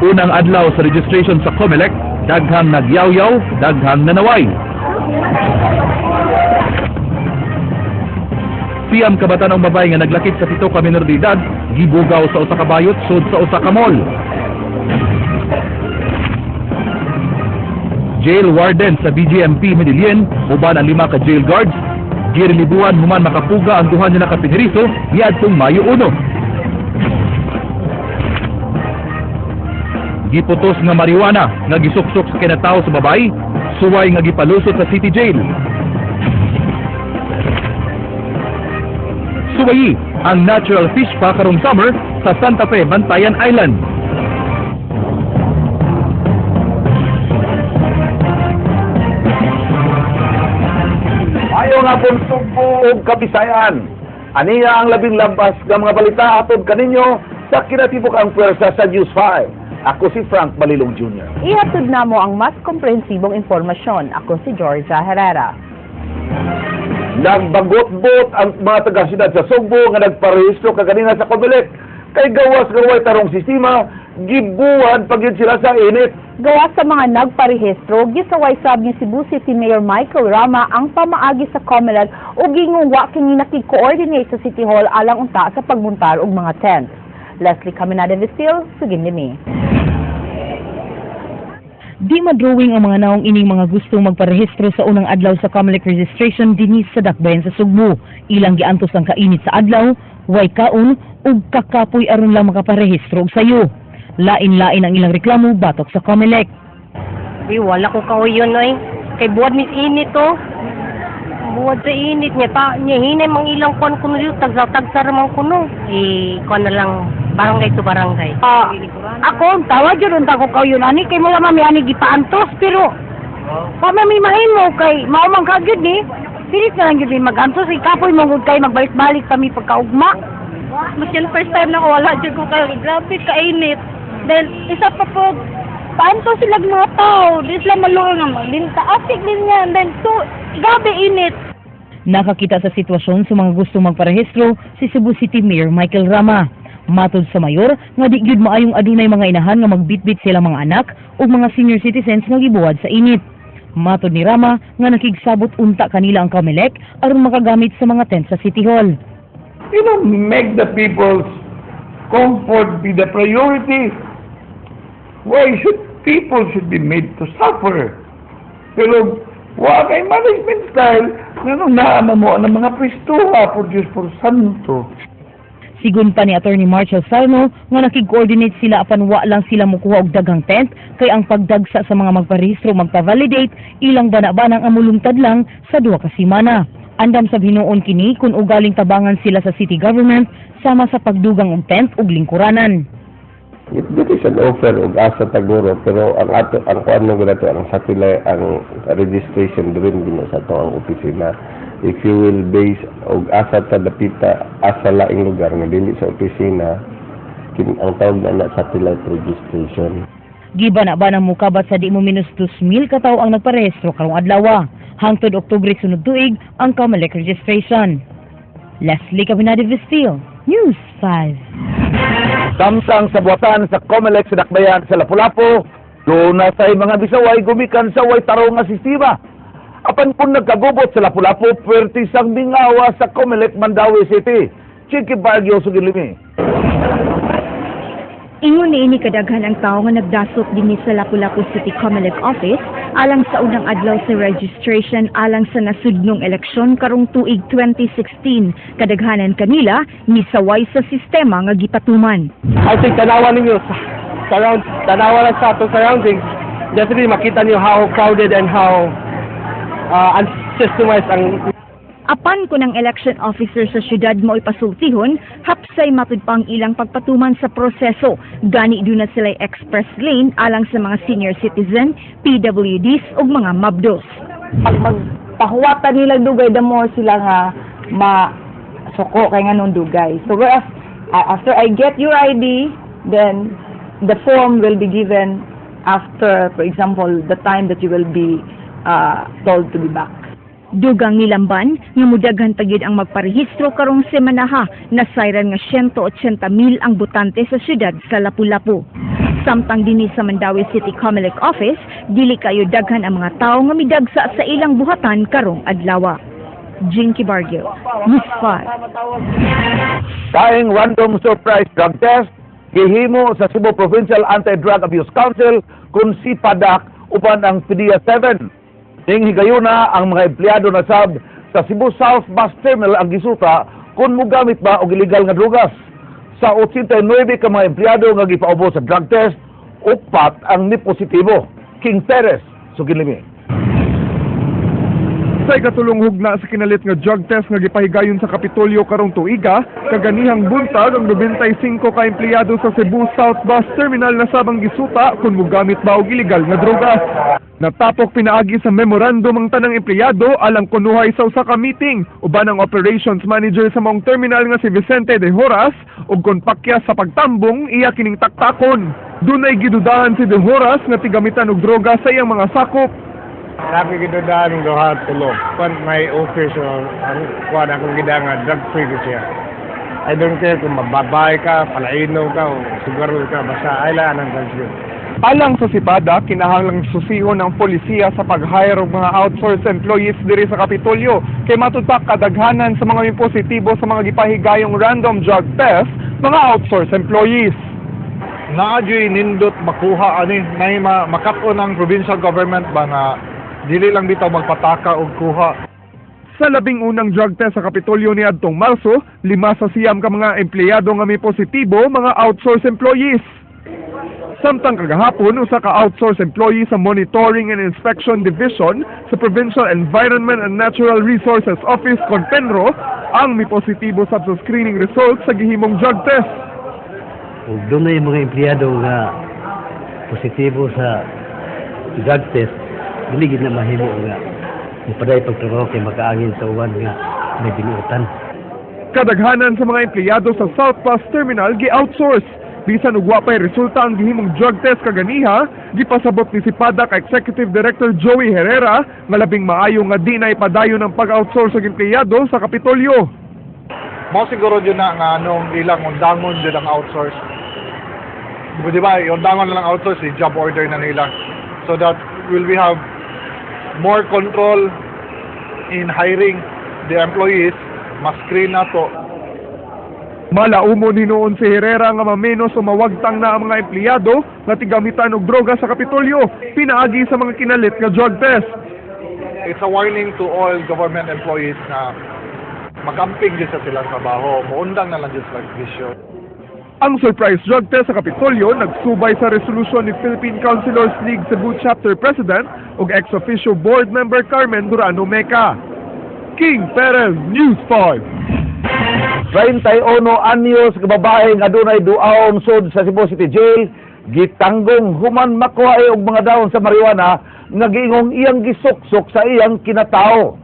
Unang adlaw sa registration sa COMELEC, daghang nagyaw-yaw, daghang nanaway. Siyam ka batanong babae nga naglakip sa 7 ka menor de edad, gibugaw sa usa ka bayot sud sa usa ka mall. Jail warden sa BGMP Medellin, uban ang 5 ka jail guards, girilibuan human makapuga ang duha nila ka piniriso niadtong Mayo 1. Giputos nga marijuana nga gisuksok sa kinatawo sa babae, suway nga gipalusot sa city jail. Suwayi ang natural fish pa karong summer sa Santa Fe, Bantayan Island. Ayaw nga pong Sugbo ug Kabisayan. Aniya ang labing labas nga mga balita atod kaninyo sa kinatibok ang pwersa sa News 5. Ako si Frank Balilong Jr. Ihatod na mo ang mas komprehensibong impormasyon. Ako si Georgia Herrera. Nagbagot-bot ang mga taga-siyudad sa Sugbo nga nagparehistro kaganina sa COMELEC. Kay gawas-gaway tarong sistema, gibuhan pagyud sila sa init. Gawa sa mga nagparehistro, gisaway sab ni Cebu City Mayor Michael Rama ang pamaagi sa COMELEC o gingungwa kini nakikoordinate sa City Hall alang unta sa pagmuntar og mga tent. Leslie Caminada Vistil, sugin nimi. Di madrawing ang mga naong ining mga gustong magparehistro sa unang adlaw sa COMELEC registration dinis sa Dakbayan sa Sugbo. Ilang giantos ang kainit sa adlaw, way kaon ug kakapoy aron lang makaparehistro og sayo. Lain-lain ang ilang reklamo batok sa COMELEC. Wala ko kauyon oy. Kay buwad mis init to. Buwad sa init niya hinay mang ilang kon kuno dito tagsa ramang kuno. Kon na lang barangay to barangay. Ako, tawag yun ko kauyon ani kay wala mami ani gipaantos pero pamamimahin mo kay mao man kagyud ni. Pilit na lang gyud magantos ikapoy mo gud kay magbalik-balik kami pagkaugma. Masyan first time na ko wala dyan ko kayo. Grabe kainit. Then, isa pa po, paano sila mga tao? Di sila malungan naman. Din taasik din yan. Then, so, grabe init. Nakakita sa sitwasyon sa mga gusto magparehistro si Cebu City Mayor Michael Rama. Matod sa mayor, nga di gyud maayong adunay mga inahan nga magbitbit sila mga anak o mga senior citizens nga gibuwad sa init. Matod ni Rama nga nakigsabot unta kanila ang COMELEC aron makagamit sa mga tent sa City Hall. Make the people's comfort be the priority. Why should people should be made to suffer? Pero wa kay management style nga naama mo ang mga pwestuha por Diyos por Santo. Sigun pa ni Attorney Marshall Salmo nga nakig-coordinate sila apan wa lang sila mokuha og daghang tent kay ang pagdagsa sa mga magparehistro magpa-validate ilang bana-banang amulungtad lang sa 2 ka semana. Andam sa hinuon kini kung ugaling tabangan sila sa city government sama sa pagdugang og tent ug lingkuranan. It is an offer og asa taguro pero ang kuano ginato ang satellite ang registration din din sa to ang opisina. If you will base og asa ta dapita asa laing lugar nga dili sa opisina ang tawag na satellite registration. Giba na ba ng mukabat sa di mo minus 2,000 ka tawo ang nagparehistro karong adlaw. Hangtod Oktubre sunod tuig ang COMELEC registration. Leslie Caminada Vistil, News 5. Samsang sa buwatan sa COMELEC sa Dakbayan sa Lapu-Lapu, doon na sa mga bisaway gumikan sa way tarong nga sistema. Apan kung nagkagubot sa Lapu-Lapu, pwerte sang bingawa sa COMELEC Mandawi City. Chiki Baguio, Sugilimi. Ingon ni ini kadaghan ang tao nga nagdasok dinhi sa Lapu-Lapu City COMELEC office alang sa unang adlaw sa registration alang sa nasudnong eleksyon karong tuig 2016. Kadaghanan kanila misaway sa sistema nga gipatuman. I think tanawan ninyo tanawan lang sa atong surroundings. Definitely makita niyo how crowded and how unsystemized ang Apan ko ng election officer sa syudad mo ipasultihon, hapsay matud pang ilang pagpatuman sa proseso. Gani doon na sila'y express lane alang sa mga senior citizen, PWDs o mga mabdos. Pag magpahuwatan nila dugay, the more sila nga masuko kay nga nung dugay. So whereas, after I get your ID, then the form will be given after, for example, the time that you will be told to be back. Dugang nilamban, nga mudaghan pagyud ang magparehistro karong semana ha, nasayran nga 180,000 ang botante sa syudad sa Lapu-Lapu. Samtang dinhi sa Mandawi City Comelec Office, dili kayo daghan ang mga tawo nga midagsa sa ilang buhatan karong adlaw. Jinky Bargio, News 5. Kaing random surprise drug test gihimo sa Cebu Provincial Anti-Drug Abuse Council kun si PADAC uban ang PDEA 7. Ning higayuna ang mga empleyado na sab sa Cebu South Bus Terminal ang gisuta kung mugamit ba og illegal nga drugas. Sa 89 ka mga empleyado nga gipaubos sa drug test, 4 ang ni positibo. King Perez, Suginlimi. Sa ikatulong hugna sa kinalit nga drug test nga gipahigayon sa Kapitolyo karong tuiga, kaganihang buntag ang 95 ka empleyado sa Cebu South Bus Terminal na sabang gisuta kung mugamit ba og illegal nga drugas. Natapok pinaagi sa memorandum ang tanang empleyado alang kunuhay sa usa ka meeting uban ang operations manager sa maong terminal nga si Vicente de Horas ug kon pakya sa pagtambong iya kining taktakon. Dunay gidudahan si de Horas nga tigamitan og droga sa iyang mga sakop. Sabi gidudahan ng duha tulo. Kung may official ang kuan akong gidanga drug free ko siya. I don't care kung mababay ka, palainom ka o siguro ka basta ay lang ang drugs yun. Alang sa sipada, kinahanglang susihon ng polisiya sa pag-hire og mga outsourced employees diri sa Kapitolyo kay matudpak kadaghanan sa mga positibo sa mga gipahigayong random drug test, mga outsourced employees. Naadyo'y nindot makuha ani may makat-on ang provincial government ba nga dili lang bitaw magpataka og kuha. Sa 11 drug test sa Kapitolyo ni adtong Marso, 5 sa siyam ka mga empleyado nga may positibo, mga outsourced employees. Samtang kagahapon, usa ka outsourced employee sa Monitoring and Inspection Division sa Provincial Environment and Natural Resources Office, Conpenro, ang may positibo sa screening results sa gihimong drug test. Ug doon na yung mga empleyado nga positibo sa drug test, biligid na mahimo nga ipaday pagtrabaho kay makaangin sa uwan nga may binuotan. Kadaghanan sa mga empleyado sa South Bus Terminal gi-outsource. Bisan ug wa pay resulta ang gihimong drug test kaganiha, gipasabot ni si PADAC Executive Director Joey Herrera nga labing maayo nga di na ipadayon ang pag-outsource ng empleyado sa Kapitolyo. Mo siguro yun na nga anong ilang undangon yun ang outsource. Di ba, yung undangon na lang outsource, job order na nila. So that will we have more control in hiring the employees, mas screen na to. Malaumo ni noon si Herrera nga mamenos o mawagtang na ang mga empleyado nga tigamitan og droga sa Kapitolyo, pinaagi sa mga kinalit nga drug test. It's a warning to all government employees na magamping din sa silang trabaho, muundang na lang din sa bisyo. Ang surprise drug test sa Kapitolyo nagsubay sa resolusyon ni Philippine Councilors League Cebu Chapter President ug ex-officio board member Carmen Durano Meca. King Perez, News 5. 21 anyos ka babae nga dunay duaong sud sa Cebu City Jail gitanggong human makuha og mga dahon sa marijuana nga giingong iyang gisuksok sa iyang kinatao.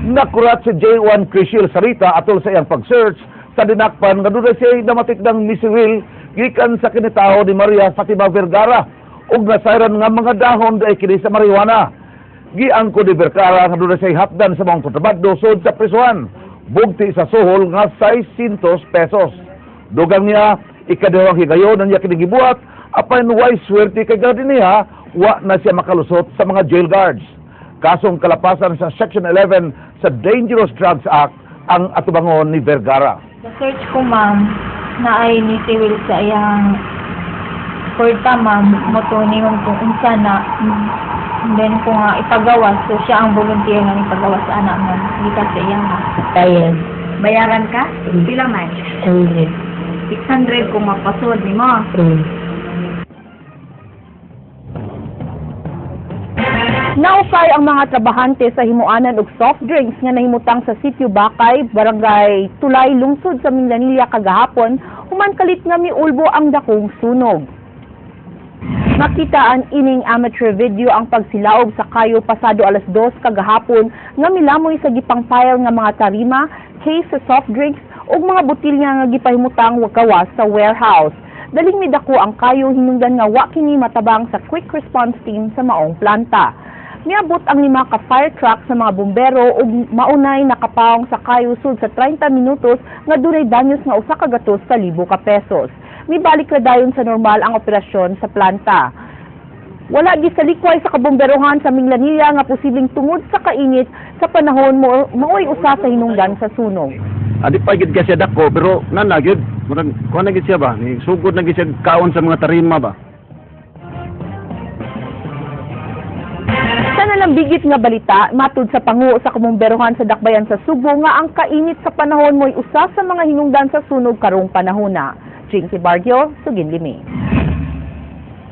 Nakurat si J1 Crisiel Sarita atol sa iyang pag-search sa dinakpan nga dunay siya namatikdang misiwil gikan sa kinatao ni Maria Fatima Vergara ug nasayran nga mga dahon dai kini sa marijuana. Giangko ni Vergara nga dunay siya hapdan sa mga kontrabando sud sa prisuhan. Bugti sa suhol nga 600 pesos. Dugang niya, ikadawang higayon na niya kinigibuhat, apan way swerte kay gadi niya, wa na siya makalusot sa mga jail guards. Kasong kalapasan sa Section 11 sa Dangerous Drugs Act ang atubangon ni Vergara. Sa search ko, ma'am, na ay nisiwil sa iyang kurta, ma'am, motuni mong kung unsa na then kung ipagawas, so siya ang volunteer na ipagawas sa anak mo. Hindi ka sa iyang Ayan. Bayaran ka? Pila man? 600 kung mapasod ni mo. Nausay ang mga trabahante sa himuanan og soft drinks nga nahimutang sa Sitio Bakay, Barangay Tulay, lungsod sa Mindanilla kagahapon, human kalit nga miulbo ang dakong sunog. Nakitaan ining amateur video ang pagsilaog sa kayo pasado alas 2 kagahapon nga milamoy sa gipang-file nga mga tarima, case sa soft drinks ug mga botilya nga gipahimutang wagawas sa warehouse. Daling midako ang kayo hinungdan nga wa kini matabang sa quick response team sa maong planta. Miabot ang 5 ka fire truck sa mga bumbero ug maunay nakapawong sa kayo sud sa 30 minutos nga dunay danyos nga 1 ka gatos ka libo ka pesos. nibalik na dayon sa normal ang operasyon sa planta. Wala di sa likway sa kabomberohan sa Minglanilla nga posibleng tungod sa kainit sa panahon maoy usa sa hinungdan sa sunog. Adi pa gid kasi dako pero nana gyud murag kuan na gid siya ba ni sugod na gid siya kaon sa mga tarima ba. Sa nalambigit nga balita, matud sa panguo sa kabomberohan sa Dakbayan sa Subo nga ang kainit sa panahon mo'y usa sa mga hinungdan sa sunog karong panahona. Jinky Bargio, Suginlimi.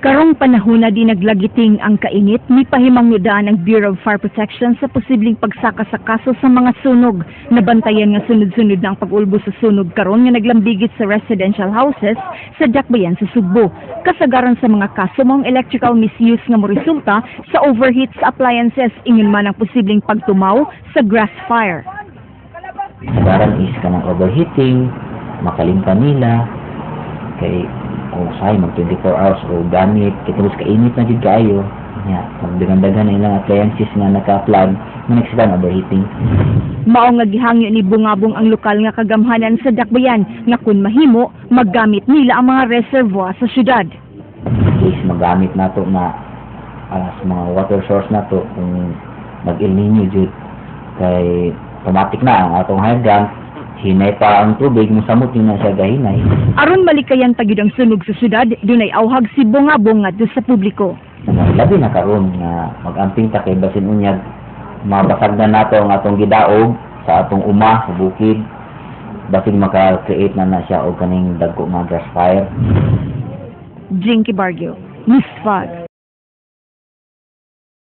Karong panahon na di naglagiting ang kainit, may pahimangnudan ang Bureau of Fire Protection sa posibleng pagsaka sa kaso sa mga sunog. Nabantayan nga sunod-sunod na ang pag-ulbo sa sunog karon nga naglambigit sa residential houses sa Dakbayan sa Sugbo. Kasagaran sa mga kaso mong electrical misuse nga moresulta sa overheat sa appliances, ingon man ang posibleng pagtumaw sa grass fire. Kasagaran is ka ng overheating, makalimpan nila, kay o say mag 24 hours o gamit kitulus kainit na jud kaayo nya magdagan-dagan na ilang appliances nga naka-plug nga nagsiban overheating. Mao nga gihangyo ni Bungabong ang lokal nga kagamhanan sa Dakbayan nga kun mahimo maggamit nila ang mga reservoir sa syudad. Please magamit nato na sa mga water source nato kung mag-El Niño jud kay automatic na ang atong hydrant. Hinay pa ang tubig, musamot yun na siya gahinay. Aron malikayan tagid ang sunog sa syudad, dunay awhag si Bungabong ngadto sa publiko. Labi na karon nga mag-amping ta kay basin unyag mabasag na nato ang atong gidaog sa atong uma sa bukid. Basin maka-create na siya og kaning dagko nga grass fire. Jinky Bargio, Miss 5.